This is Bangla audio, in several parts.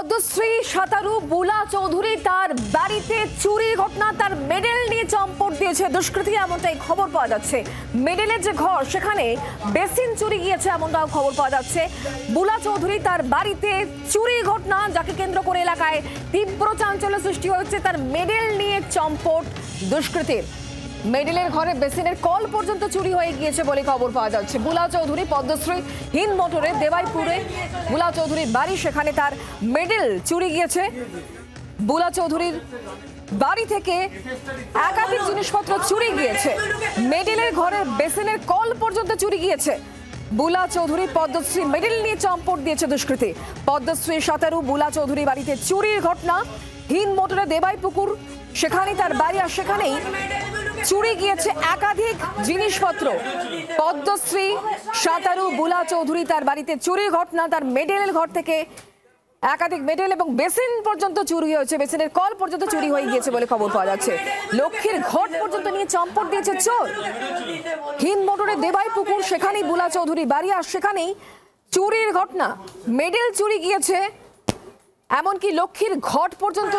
পদ্মশ্রী সাঁতারু বুলা চৌধুরী তার বাড়িতে চুরির ঘটনা, তার মেডেল নিয়ে চম্পট দিয়েছে দুষ্কৃতী, এমনটাই খবর পাওয়া যাচ্ছে। মেডেলের যে ঘর সেখানে বেসিন চুরি গিয়েছে এমনটাও খবর পাওয়া যাচ্ছে। বুলা চৌধুরী তার বাড়িতে চুরির ঘটনা, যাকে কেন্দ্র করে এলাকায় তীব্র চাঞ্চল্য সৃষ্টি হয়েছে। তার মেডেল নিয়ে চম্পট দুষ্কৃতীর। মেডেলের ঘরে বেসিনের কল পর্যন্ত চুরি হয়ে গিয়েছে বলে খবর পাওয়া যাচ্ছে। বুলা চৌধুরী পদ্মশ্রী হিন্দ মোটরে দেবাইপুরে বুলা চৌধুরীর বাড়ি, সেখানে তার মেডেল চুরি গিয়েছে। বুলা চৌধুরীর বাড়ি থেকে একাধিক জিনিসপত্র চুরি গিয়েছে। মেডেলের ঘরে বেসিনের কল পর্যন্ত চুরি গিয়েছে। বুলা চৌধুরী পদ্মশ্রী মেডেল নিয়ে চম্পট দিয়েছে দুষ্কৃতী। পদ্মশ্রী সাঁতারু বুলা চৌধুরী বাড়িতে চুরির ঘটনা, হিন্দ মোটরে দেবাইপুকুর সেখানে তার বাড়ি, আর সেখানেই চুরি গিয়েছে একাধিক জিনিসপত্র। পদ্মশ্রী সাঁতারু বুলা চৌধুরী তার বাড়িতে চুরির ঘটনা, তার মেডেলের ঘর থেকে একাধিক মেডেল এবং বেসিন পর্যন্ত চুরি হয়েছে, বেসিনের কল পর্যন্ত চুরি হয়ে গিয়েছে বলে খবর পাওয়া যাচ্ছে। লক্ষ্মীর ঘট পর্যন্ত নিয়ে চম্পট দিয়েছে চোর। হিন্দ মোটরে দেবাইপুকুর সেখানেই বুলা চৌধুরী বাড়ি, আর সেখানেই চুরির ঘটনা, মেডেল চুরি গিয়েছে, এমনকি লক্ষ্মীর ঘট পর্যন্ত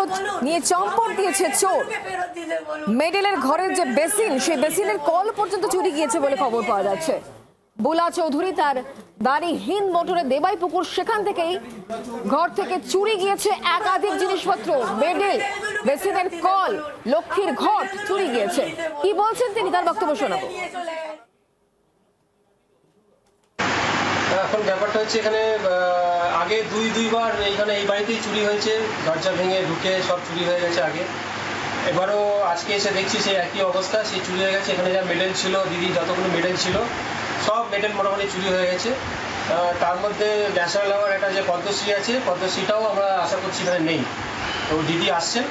নিয়ে চম্পট দিয়েছে চোর। মেডেলের ঘরের যে বেসিন, সেই বেসিনের কল পর্যন্ত চুরি গিয়েছে বলে খবর পাওয়া যাচ্ছে। বুলা চৌধুরী তার বাড়ি হিন্দ মোটরে দেবাইপুকুর, সেখান থেকেই ঘর থেকে চুরি গিয়েছে একাধিক জিনিসপত্র, মেডেল, বেসিনের কল, লক্ষ্মীর ঘট চুরি গিয়েছে। কি বলছেন তিনি, তার বক্তব্য শোনাবো। এখন ব্যাপারটা হচ্ছে এখানে আগে দুইবার এইখানে এই বাড়িতেই চুরি হয়েছে, দরজা ভেঙে ঢুকে সব চুরি হয়ে গেছে আগে। এবারও আজকে এসে দেখছি সেই একই অবস্থা, সেই চুরি হয়ে গেছে। এখানে যা মেডেল ছিল, দিদি যতগুলো মেডেল ছিল সব মেডেল মোটামুটি চুরি হয়ে গেছে। তার মধ্যে ন্যাশনাল অ্যাওয়ার্ড একটা যে পদ্মশ্রী আছে, পদ্মশ্রীটাও আমরা আশা করছি এখানে নেই। তো দিদি আসছেন,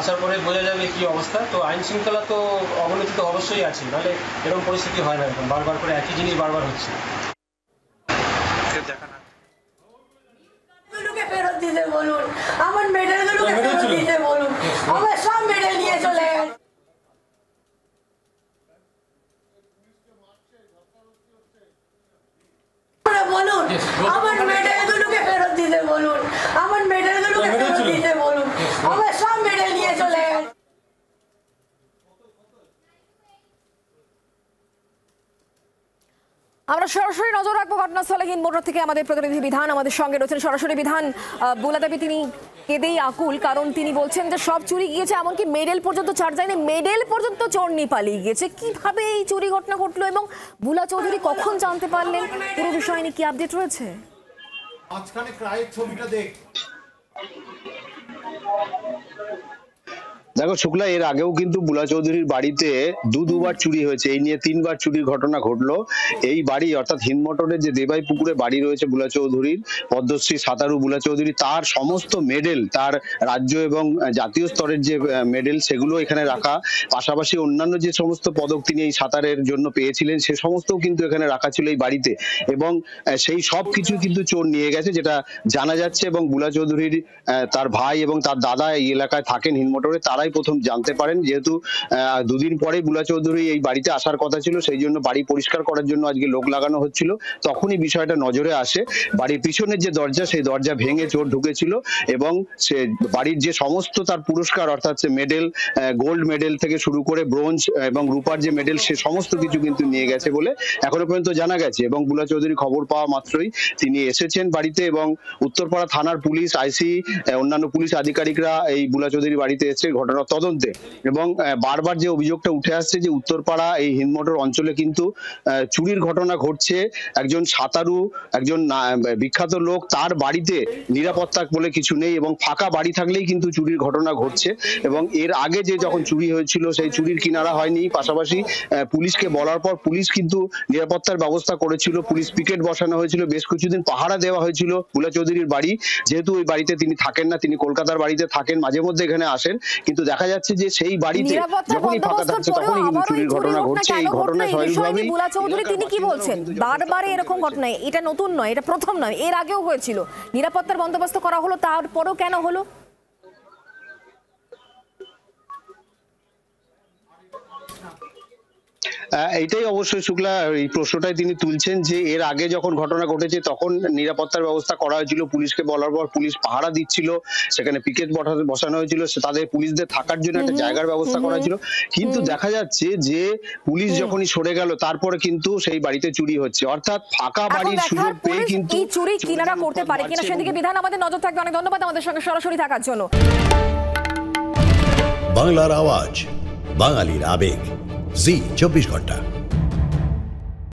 আসার পরে বোঝা যাবে কি অবস্থা। তো আইন শৃঙ্খলা তো অবনতি তো অবশ্যই আছে, নাহলে এরকম পরিস্থিতি হয় না। এখন বারবার করে একই জিনিস বারবার হচ্ছে। ফেরত দিতে বলুন, আমার মেডেলগুলোকে ফেরত দিতে বলুন, আমার সব মেডেল নিয়ে চলে গেছে। বলুন, আমার মেডেলগুলোকে ফেরত দিতে বলুন, আমার মেডেলগুলোকে ফেরত দিতে বলুন, আমার সব মেডেল নিয়ে চলে গেছে। আমরা সরাসরি নজর রাখবো ঘটনাস্থলে হিন্দ মোটর থেকে। আমাদের প্রতিনিধি বিধান আমাদের সঙ্গে রয়েছেন সরাসরি। বিধান, বুলা দেবী তিনি কেঁদেই আকুল, কারণ তিনি বলছেন যে সব চুরি গিয়েছে, এমনকি মেডেল পর্যন্ত ছাড় যায়নি, মেডেল পর্যন্ত চোর নিয়ে পালিয়ে গিয়েছে। কিভাবে এই চুরি ঘটনা ঘটলো এবং বুলা চৌধুরী কখন জানতে পারলেন, পুরো বিষয় নিয়ে কি আপডেট রয়েছে? আজকাল ক্রাইম ছবিটা দেখ। দেখো শুক্লা, এর আগেও কিন্তু বুলা চৌধুরীর বাড়িতে দুবার চুরি হয়েছে, এই নিয়ে 3বার চুরির ঘটনা ঘটলো। এই বাড়ি অর্থাৎ হিন্দ মোটরের যে দেবাই পুকুরে বাড়ি রয়েছে বুলা চৌধুরীর, পদ্মশ্রী সাঁতারু বুলা চৌধুরী, তার সমস্ত মেডেল, তার রাজ্য এবং জাতীয় স্তরের যে মেডেল সেগুলো এখানে রাখা, পাশাপাশি অন্যান্য যে সমস্ত পদক তিনি এই সাঁতারের জন্য পেয়েছিলেন সে সমস্তও কিন্তু এখানে রাখা ছিল এই বাড়িতে, এবং সেই সব কিছু কিন্তু চোর নিয়ে গেছে যেটা জানা যাচ্ছে। এবং বুলা চৌধুরীর তার ভাই এবং তার দাদা এই এলাকায় থাকেন হিন্দ মোটরে, তারাই প্রথম জানতে পারেন। যেহেতু দুদিন পরে বুলা চৌধুরী এই বাড়িতে আসার কথা ছিল, সেই জন্য বাড়ি পরিষ্কার করার জন্য আজকে লোক লাগানো হচ্ছিল, তখনই বিষয়টা নজরে আসে। বাড়ির পিছনের যে দরজা, সেই দরজা ভেঙে চোর ঢুকেছিল এবং সে বাড়ির যে সমস্ত তার পুরস্কার, অর্থাৎ সে মেডেল, গোল্ড মেডেল থেকে শুরু করে ব্রোঞ্জ এবং রূপার যে মেডেল, সে সমস্ত কিছু কিন্তু নিয়ে গেছে বলে এখনো পর্যন্ত জানা গেছে। এবং বুলা চৌধুরী খবর পাওয়া মাত্রই তিনি এসেছেন বাড়িতে, এবং উত্তরপাড়া থানার পুলিশ, আইসি, অন্যান্য পুলিশ আধিকারিকরা এই বুলা চৌধুরী বাড়িতে এসে ঘটনা তদন্তে। এবং বারবার যে অভিযোগটা উঠে আসছে যে উত্তরপাড়া এই হিন্দ মোটর অঞ্চলে কিন্তু চুরির ঘটনা ঘটছে, একজন সাঁতারু, একজন বিখ্যাত লোক, তার বাড়িতে নিরাপত্তা বলে কিছু নেই এবং ফাঁকা বাড়ি থাকলেই কিন্তু চুরির ঘটনা ঘটছে। এবং এর আগে যে যখন চুরি হয়েছিল সেই চুরির কিনারা হয়নি, পাশাপাশি পুলিশকে বলার পর পুলিশ কিন্তু নিরাপত্তার ব্যবস্থা করেছিল, পুলিশ পিকেট বসানো হয়েছিল, বেশ কিছুদিন পাহারা দেওয়া হয়েছিল বুলা চৌধুরীর বাড়ি। যেহেতু ওই বাড়িতে তিনি থাকেন না, তিনি কলকাতার বাড়িতে থাকেন, মাঝে মধ্যে এখানে আসেন, কিন্তু দেখা যাচ্ছে যে সেই বাড়িতে যখনই ফাঁকা থাকছে তখনই কিন্তু চুরির ঘটনা ঘটছে। এই ঘটনা স্বাভাবিকভাবেই বুলা চৌধুরী তিনি কি বলছেন, বারবার এরকম ঘটনা, এটা নতুন নয়, এটা প্রথম নয়, এর আগেও হয়েছিল, নিরাপত্তার বন্দোবস্ত করা হলো, তারপরেও কেন হলো? এইটাই অবশ্যই শুক্লা এই প্রশ্নটাই তিনি তুলছেন যে এর আগে যখন ঘটনা ঘটেছে তখন নিরাপত্তার ব্যবস্থা করা হয়েছিল, পুলিশকে বলার পর পুলিশ পাহারা দিচ্ছিল, সেখানে পিকেট বসানো হয়েছিল, তাদের পুলিশদের থাকার জন্য একটা জায়গার ব্যবস্থা করা হয়েছিল। কিন্তু দেখা যাচ্ছে যে পুলিশ যখনই সরে গেল তারপরে কিন্তু সেই বাড়িতে চুরি হচ্ছে, অর্থাৎ ফাঁকা বাড়ির সুযোগ পেয়ে কিন্তু এই চুরি কিনারা করতে পারে কিনা সেদিকে বিধান আমাদের নজর থাকবে। অনেক ধন্যবাদ আমাদের সঙ্গে সরাসরি থাকার জন্য। বাংলার আওয়াজ, বাঙালির আবেগ, জি 24 ঘন্টা।